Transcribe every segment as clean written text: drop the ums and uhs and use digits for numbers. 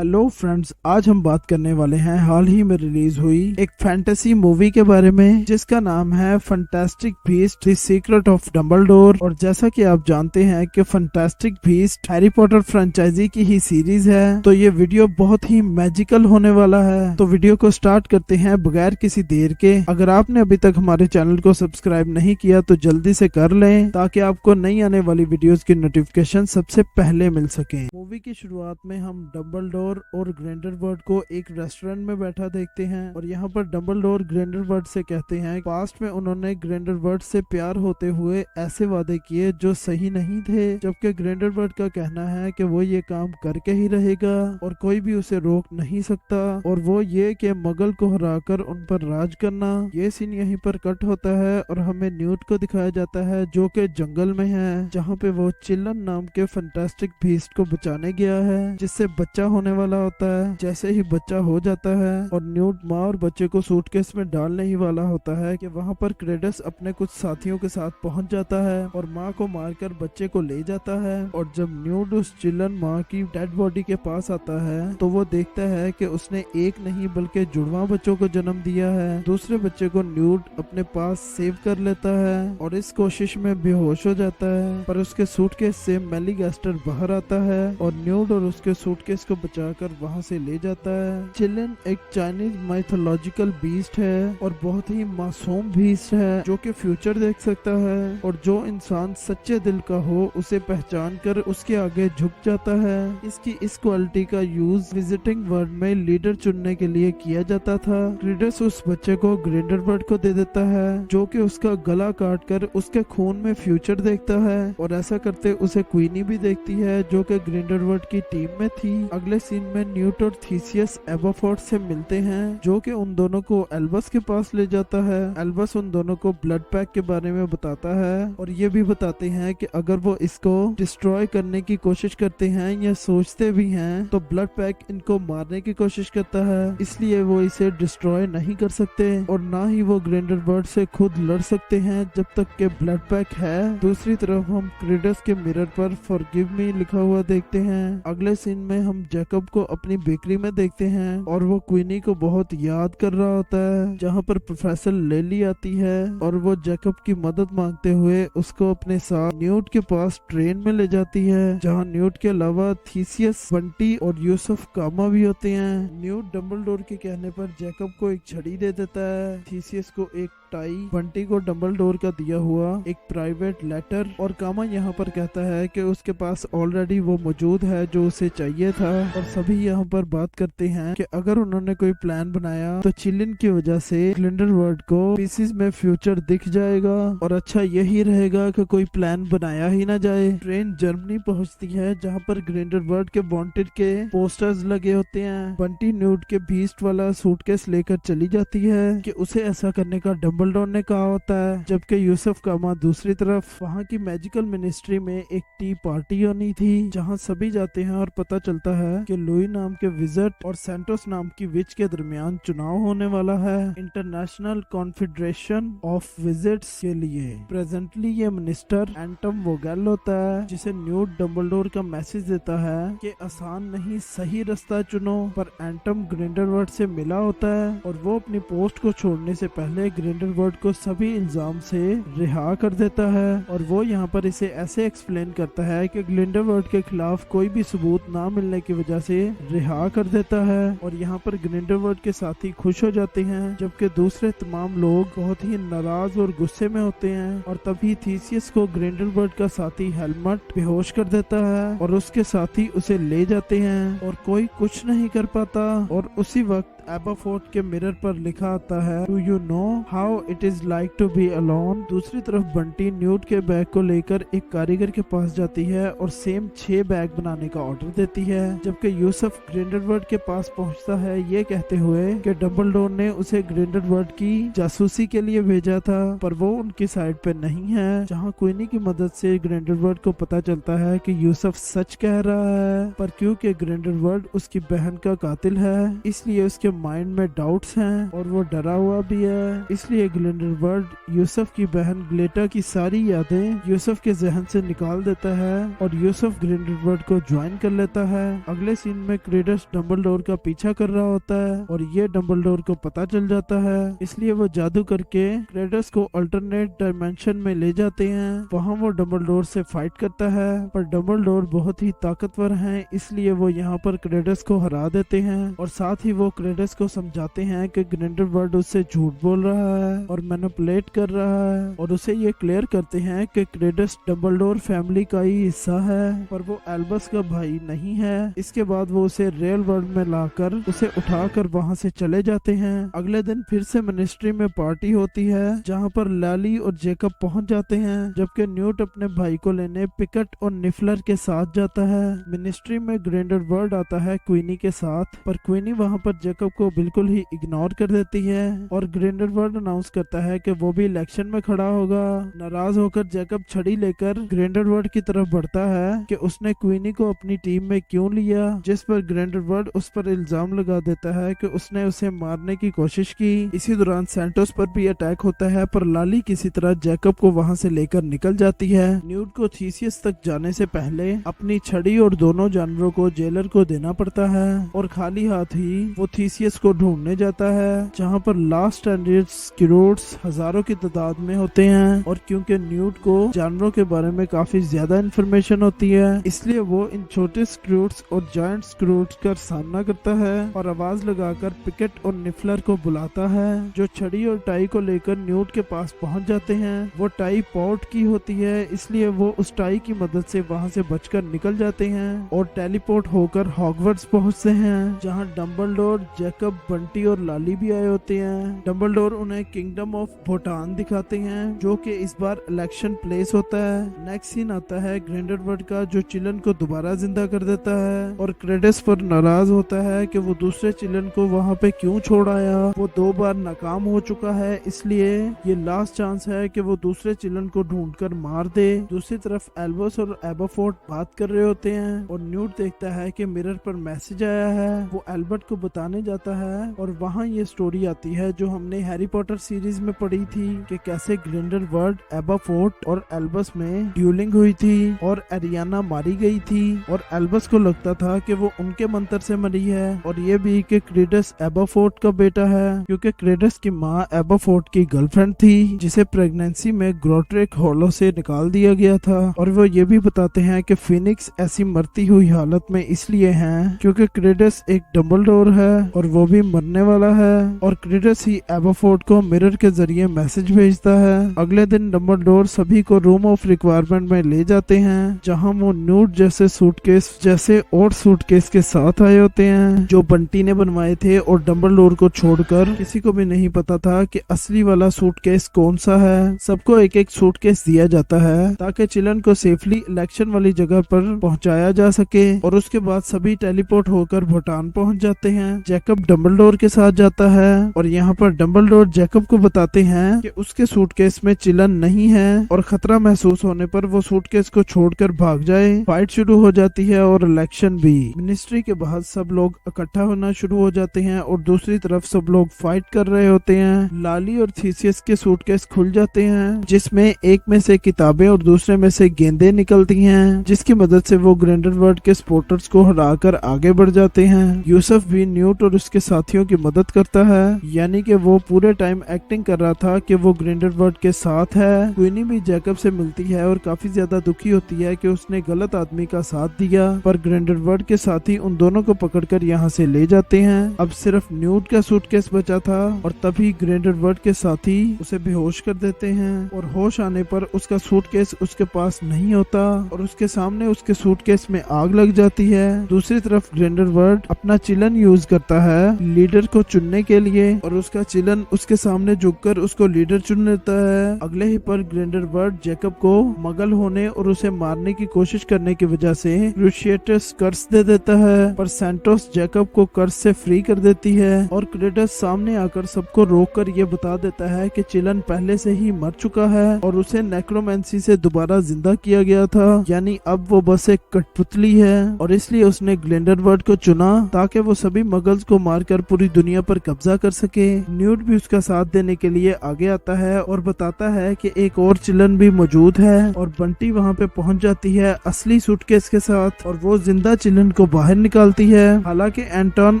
Hello friends, आज हम बात करने वाले हैं हाल ही में रिलीज हुई एक फैंटेसी मूवी के बारे में जिसका नाम है Fantastic Beast the Secret of Dumbledore. और जैसा कि आप जानते हैं कि Fantastic Beast Harry Potter franchise की ही सीरीज है, तो ये वीडियो बहुत ही मैजिकल होने वाला है। तो वीडियो को स्टार्ट करते हैं बगैर किसी देर के। अगर आपने अभी तक हमारे चैनल को सब्सक्राइब नहीं किया तो जल्दी से कर लें ताकि आपको नई आने वाली वीडियोस की नोटिफिकेशन सबसे पहले मिल सके। मूवी की शुरुआत में हम डंबलडोर और ग्रिंडेलवाल्ड को एक रेस्टोरेंट में बैठा देखते हैं और यहाँ पर डंबलडोर ग्रिंडेलवाल्ड से कहते हैं पास्ट में उन्होंने ग्रिंडेलवाल्ड से प्यार होते हुए ऐसे वादे किए जो सही नहीं थे, जबकि ग्रिंडेलवाल्ड का कहना है कि वो ये काम करके ही रहेगा और कोई भी उसे रोक नहीं सकता, और वो ये कि मगल को हराकर उन पर राज करना। ये सीन यहीं पर कट होता है और हमें न्यूट को दिखाया जाता है जो कि जंगल में है, जहाँ पे वो चिल्लन नाम के फैंटास्टिक बीस्ट को बचाने गया है जिससे बच्चा होने वाला होता है। जैसे ही बच्चा हो जाता है और न्यूट माँ और बच्चे को सूटकेस में डालने ही वाला होता है कि वहाँ पर क्रेडस अपने कुछ साथियों के साथ पहुँच जाता है और माँ को मारकर बच्चे को ले जाता है। और जब न्यूट उस चिल्लन माँ की डेड बॉडी के पास आता है तो वो देखता है कि उसने एक नहीं बल्कि जुड़वा बच्चों को जन्म दिया है। दूसरे बच्चे को न्यूट अपने पास सेव कर लेता है और इस कोशिश में बेहोश हो जाता है, पर उसके सूटकेस से मेलीगैस्टर बाहर आता है और न्यूट और उसके सूटकेस को बचाकर वहां से ले जाता है। चिल्लन एक चाइनीज माइथोलॉजिकल बीस्ट है और बहुत ही मासूम बीस्ट है जो कि फ्यूचर देख सकता है, और जो इंसान सच्चे दिल का हो उसे पहचान कर उसके आगे झुक जाता है। इसकी इस क्वालिटी का यूज विजिटिंग वर्ल्ड में लीडर चुनने के लिए किया जाता था। क्रेडस उस बच्चे को ग्रिंडेलवाल्ड को दे देता है जो कि उसका गला काट कर उसके खून में फ्यूचर देखता है, और ऐसा करते उसे क्वीनी भी देखती है जो कि ग्रिंडेलवाल्ड की टीम में थी। अगले सीन में न्यूट और थीसियस एबरफोर्ड से मिलते हैं जो कि उन दोनों को एल्बस के पास ले जाता है। एल्बस उन दोनों को ब्लड पैक के बारे में बताता है और ये भी बताते हैं कि अगर वो इसको डिस्ट्रॉय करने की कोशिश करते हैं या सोचते भी हैं तो ब्लड पैक इनको मारने की कोशिश करता है, इसलिए वो इसे डिस्ट्रॉय नहीं कर सकते और ना ही वो ग्रिंडेलवाल्ड से खुद लड़ सकते हैं जब तक के ब्लड पैक है। दूसरी तरफ हम क्रेडस के मिरर पर फॉरगिव मी लिखा हुआ देखते हैं। अगले सीन में हम जैकब को अपनी बेकरी में देखते हैं और वो क्वीनी को बहुत याद कर रहा होता है, जहाँ पर प्रोफेसर लेली आती है और वो जैकब की मदद मांगते हुए उसको अपने साथ न्यूट के पास ट्रेन में ले जाती है, जहाँ न्यूट के अलावा थीसियस, बंटी और यूसुफ कामा भी होते हैं। न्यूट डंबलडोर के कहने पर जैकब को एक छड़ी दे देता है, थीसियस को एक टाई, बंटी को डंबलडोर का दिया हुआ एक प्राइवेट लेटर, और कामा यहाँ पर कहता है कि उसके पास ऑलरेडी वो मौजूद है जो उसे चाहिए था। और सभी यहाँ पर बात करते हैं कि अगर उन्होंने कोई प्लान बनाया तो चिल्लन की वजह से ग्रिंडेलवाल्ड को पीसीज में फ्यूचर दिख जाएगा, और अच्छा यही रहेगा कि कोई प्लान बनाया ही ना जाए। ट्रेन जर्मनी पहुंचती है जहाँ पर ग्रिंडेलवाल्ड के वांटेड के पोस्टर्स लगे होते हैं। बंटी न्यूट के बीस्ट वाला सूटकेस लेकर चली जाती है कि उसे ऐसा करने का डंबलडोर ने कहा होता है, जबकि यूसुफ कामा दूसरी तरफ वहाँ की मैजिकल मिनिस्ट्री में एक टी पार्टी होनी थी जहाँ सभी जाते हैं और पता चलता है कि लुई नाम के विजिट और सैंटोस नाम की विच के दरमियान चुनाव होने वाला है इंटरनेशनल कॉन्फेडरेशन ऑफ विजिट्स के लिए। प्रेजेंटली ये मिनिस्टर एंटम वोगेल होता है जिसे न्यूट डंबलडोर का मैसेज देता है कि आसान नहीं, सही रास्ता चुनो, पर एंटम ग्रिंडेलवाल्ड से मिला होता है और वो अपनी पोस्ट को छोड़ने से पहले ग्रिंडेलवाल्ड को सभी इल्जाम से रिहा कर देता है, और वो यहाँ पर इसे ऐसे एक्सप्लेन करता है कि ग्रिंडेलवाल्ड के खिलाफ कोई भी सबूत ना मिलने की वजह से रिहा कर देता है। और यहाँ पर ग्रिंडेलवाल्ड के साथी खुश हो जाते हैं जबकि दूसरे तमाम लोग बहुत ही नाराज और गुस्से में होते हैं, और तभी थीसियस को ग्रिंडेलवाल्ड का साथी हेलमट बेहोश कर देता है और उसके साथी उसे ले जाते हैं और कोई कुछ नहीं कर पाता। और उसी वक्त एबरफोर्ड के मिरर पर लिखा आता है, do you know how it is like to be alone. दूसरी तरफ बंटी न्यूट के बैग को लेकर एक कारीगर के पास जाती है और सेम 6 बैग बनाने का ऑर्डर देती है, जबकि यूसुफ ग्रिंडेलवाल्ड के पास पहुंचता है ये कहते हुए कि डंबलडोर ने उसे ग्रिंडेलवाल्ड की जासूसी के लिए भेजा था, पर वो उनकी साइड पे नहीं है। जहाँ क्वीनी की मदद से ग्रिंडेलवाल्ड को पता चलता है कि यूसुफ सच कह रहा है, पर क्योंकि ग्रिंडेलवाल्ड उसकी बहन का कातिल है इसलिए उसके माइंड में डाउट्स हैं और वो डरा हुआ भी है। इसलिए ग्रिंडलवाल्ड यूसुफ की बहन ग्लेटा की सारी यादें यूसुफ के जहन से निकाल देता है और यूसुफ ग्रिंडलवाल्ड को ज्वाइन कर लेता है। अगले सीन में क्रेडस डंबलडोर का पीछा कर रहा होता है और ये डंबलडोर को पता चल जाता है, इसलिए वो जादू करके क्रेडस को अल्टरनेट डायमेंशन में ले जाते हैं। वहाँ वो डंबलडोर से फाइट करता है, पर डंबलडोर बहुत ही ताकतवर हैं, इसलिए वो यहाँ पर क्रेडस को हरा देते हैं और साथ ही वो क्रेडस को समझाते हैं कि ग्रिंडलवाल्ड उससे झूठ बोल रहा है और मैनिपुलेट कर रहा है और उसे ये क्लियर करते हैं कि क्रेडस डंबलडोर फैमिली का ही हिस्सा है पर वो एल्बस का भाई नहीं है। इसके बाद वो उसे रियल वर्ल्ड में लाकर उसे उठाकर वहाँ से चले जाते हैं। अगले दिन फिर से मिनिस्ट्री में पार्टी होती है जहाँ पर लाली और जेकब पहुँच जाते हैं, जबकि न्यूट अपने भाई को लेने पिकट और निफलर के साथ जाता है। मिनिस्ट्री में ग्रिंडलवाल्ड आता है क्वीनी के साथ, पर क्वीनी वहाँ पर जेकब को बिल्कुल ही इग्नोर कर देती है और ग्रिंडलवाल्ड अनाउंस करता है कि वो भी इलेक्शन में खड़ा होगा। नाराज होकर जेकब छड़ी लेकर ग्रिंडलवाल्ड की तरफ बढ़ता है कि उसने क्वीनी को अपनी टीम में क्यों लिया, जिस पर ग्रिंडलवाल्ड उस पर इल्जाम लगा देता है कि उसने उसे मारने की कोशिश की। इसी दौरान सैंटोस पर भी अटैक होता है, पर लाली किसी तरह जेकब को वहां से लेकर निकल जाती है। न्यूट को थीसियस तक जाने से पहले अपनी छड़ी और दोनों जानवरों को जेलर को देना पड़ता है और खाली हाथ ही वो थीसियस को ढूंढने जाता है, जहाँ पर लास्ट स्टैंडर्ड स्क्रूट्स हजारों की तादाद में होते हैं और क्योंकि न्यूट को जानवरों के बारे में काफी ज्यादा इंफॉर्मेशन होती है, इसलिए वो इन छोटे स्क्रूट्स और जायंट स्क्रूट्स का सामना करता है और आवाज लगाकर पिकेट और निफलर को बुलाता है, जो छड़ी और टाई को लेकर न्यूट के पास पहुंच जाते हैं। वो टाई पॉट की होती है, इसलिए वो उस टाई की मदद से वहां से बचकर निकल जाते हैं और टेलीपोर्ट होकर हॉगवर्ट्स पहुंचते हैं, जहां डंबलडोर, जेकब, बंटी और लाली भी आए होते हैं। डंबलडोर उन्हें किंगडम ऑफ भूटान दिखाते हैं, जो कि इस बार इलेक्शन प्लेस होता है। नेक्स्ट सीन आता है ग्रिंडलवाल्ड का, जो चिलन को दोबारा जिंदा कर देता है और क्रेडस पर नाराज होता है कि वो दूसरे चिलन को वहाँ पे क्यों छोड़ आया। वो 2 बार नाकाम हो चुका है, इसलिए ये लास्ट चांस है कि वो दूसरे चिलन को ढूंढकर मार दे। दूसरी तरफ एल्बस और एबरफोर्ड बात कर रहे होते हैं और न्यूट देखता है कि मिरर पर मैसेज आया है। वो एल्बर्ट को बताने जाता है और वहाँ ये स्टोरी आती है जो हमने हैरी पॉटर सीरीज में पढ़ी थी कि कैसे ग्रिंडलवाल्ड, एबरफोर्ड और एल्बस में ड्यूलिंग हुई थी और एरियाना मारी गई थी और एल्बस को लगता था कि वो उनके मंत्र से मरी है और ये भी कि क्रेडस एबरफोर्ड का बेटा है, क्योंकि क्रेडस की माँ एबरफोर्ड की गर्लफ्रेंड थी जिसे प्रेगनेंसी में ग्रोट्रिक हॉलो से निकाल दिया गया था। और वो ये भी बताते हैं कि फिनिक्स ऐसी मरती हुई हालत में इसलिए है क्योंकि क्रेडस एक डंबलडोर है और वो भी मरने वाला है और क्रेडस ही एबरफोर्ड को मिरर के जरिए मैसेज भेजता है। अगले दिन डंबलडोर सभी को रूम ऑफ रिक्वायरमेंट में ले जाते हैं, जहाँ वो न्यूट जैसे सूटकेस जैसे और सूटकेस के साथ आए होते हैं जो बंटी ने बनवाए थे और डंबलडोर को छोड़कर किसी को भी नहीं पता था कि असली वाला सूटकेस कौन सा है। सबको एक एक सूटकेस दिया जाता है ताकि चिलन को सेफली इलेक्शन वाली जगह पर पहुंचाया जा सके और उसके बाद सभी टेलीपोर्ट होकर भूटान पहुंच जाते हैं। जैकब डंबलडोर के साथ जाता है और यहाँ पर डंबलडोर जैकब को बताते हैं कि उसके सूटकेस में चिलन नहीं है और खतरा महसूस होने पर वो सूटकेस को छोड़कर भाग जाए। फाइट शुरू हो जाती है और इलेक्शन भी। मिनिस्ट्री के बाहर सब लोग इकट्ठा होना शुरू हो जाते हैं और दूसरी तरफ सब लोग फाइट कर रहे होते हैं। लाली और थीसियस के सूटकेस खुल जाते हैं, जिसमें एक में से किताबें और दूसरे में से गेंदें निकलती हैं, जिसकी मदद से वो ग्रिंडलवाल्ड के सपोर्टर्स को हराकर आगे बढ़ जाते हैं। यूसुफ भी न्यूट और उसके साथियों की मदद करता है, यानी कि वो पूरे टाइम एक्टिंग कर रहा था कि वो ग्रिंडलवाल्ड के साथ है। क्वीनी भी जैकब से मिलती है और काफी ज्यादा दुखी होती है कि उसने गलत आदमी का साथ दिया, पर ग्रिंडलवाल्ड के साथी उन दोनों को पकड़कर यहाँ से ले जाते हैं। अब सिर्फ न्यूट का सूटकेस बचा था और तभी ग्रिंडलवाल्ड के साथी उसे बेहोश कर देते हैं और होश आने पर उसका सूटकेस उसके पास नहीं होता और उसके सामने उसके सूटकेस में आग लग जाती है। दूसरी तरफ ग्रिंडलवाल्ड अपना चिलन यूज करता है लीडर को चुनने के लिए और उसका चिलन उसके सामने झुककर उसको लीडर चुन लेता है। अगले ही पर ग्रिंडलवाल्ड जैकब को मगल होने और उसे मारने की कोशिश करने की वजह से क्रूशिएटस कर्स दे देता है, पर सैंटोस जैकब को कर्स से फ्री कर देती है और क्रेडस सामने आकर सबको रोककर ये बता देता है कि चिलन पहले से ही मर चुका है और उसे नेक्रोमेंसी से दोबारा जिंदा किया गया था, यानी अब वो बस एक कठपुतली है और इसलिए उसने ग्रिंडलवाल्ड को चुना ताकि वो सभी मगल्स को मारकर पूरी दुनिया पर कब्जा कर सके। न्यूट भी उसका साथ देने के लिए आगे आता है और बताता है कि एक और चिलन भी मौजूद है और बंटी वहाँ पे पहुँच जाती है असली सूटकेस के साथ और वो जिंदा चिलन को बाहर निकालती है। हालांकि एंटोन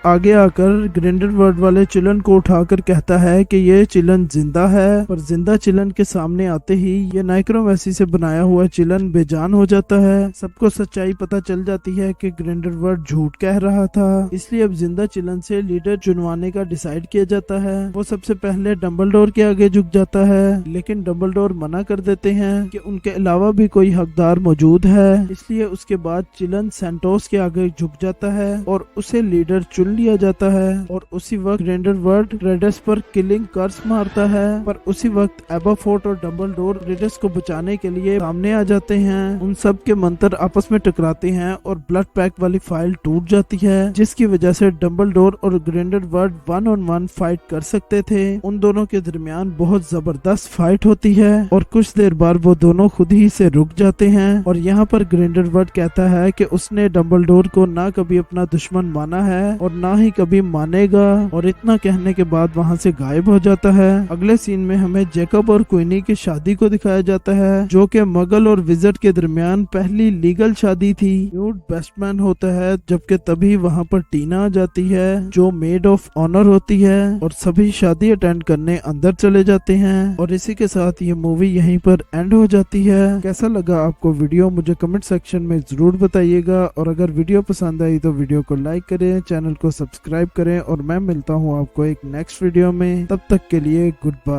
आगे आकर ग्रिंडलवाल्ड वाले चिलन को उठाकर कहता है कि ये चिलन जिंदा है, पर जिंदा चिलन के सामने आते ही ये नाइक्रोमैसी से बनाया हुआ चिलन बेजान हो जाता है। सबको सच्चाई पता चल जाती है कि ग्रिंडलवाल्ड झूठ कह रहा था, इसलिए अब जिंदा चिलन से लीडर चुनवाने का डिसाइड किया जाता है। वो सबसे पहले डंबलडोर के आगे झुक जाता है, लेकिन डंबलडोर मना कर देते हैं कि उनके अलावा भी कोई हकदार मौजूद है। इसलिए उसके बाद चिलन सैंटोस के आगे झुक जाता है और उसे लीडर चुन लिया जाता है। और उसी वक्त ग्रिंडलवाल्ड रेडस पर किलिंग कर्स मारता है, पर उसी वक्त एबरफोर्ट और डंबलडोर रेडस को बचाने के लिए सामने आ जाते हैं। उन सब के मंत्र आपस में टकराते हैं और ब्लड पैक वाली फाइल टूट जाती है, जिसकी वजह से डंबलडोर और ग्रिंडलवाल्ड 1-on-1 फाइट कर सकते थे। उन दोनों के दरमियान बहुत जबरदस्त फाइट होती है और कुछ देर बाद वो दोनों खुद ही से रुक जाते हैं। और यहाँ पर ग्रिंडलवाल्ड कहता है कि उसने डंबलडोर को ना कभी अपना दुश्मन माना है और ना ही कभी मानेगा, और इतना कहने के बाद वहाँ से गायब हो जाता है। अगले सीन में हमें जैकब और क्वीनी की शादी को दिखाया जाता है, जो कि मगल और विज़र्ड के दरमियान पहली लीगल शादी थी। न्यूट बेस्टमैन होता है, जबकि तभी वहाँ पर टीना आ जाती है जो मेड ऑफ ऑनर होती है और सभी शादी अटेंड करने अंदर चले जाते हैं। और इसी के साथ ये मूवी यहीं पर एंड हो जाती है। कैसा लगा आपको वीडियो मुझे कमेंट सेक्शन में जरूर बताइएगा, और अगर वीडियो पसंद आई तो वीडियो को लाइक करें, चैनल को सब्सक्राइब करें, और मैं मिलता हूँ आपको एक नेक्स्ट वीडियो में। तब तक के लिए गुड बाय।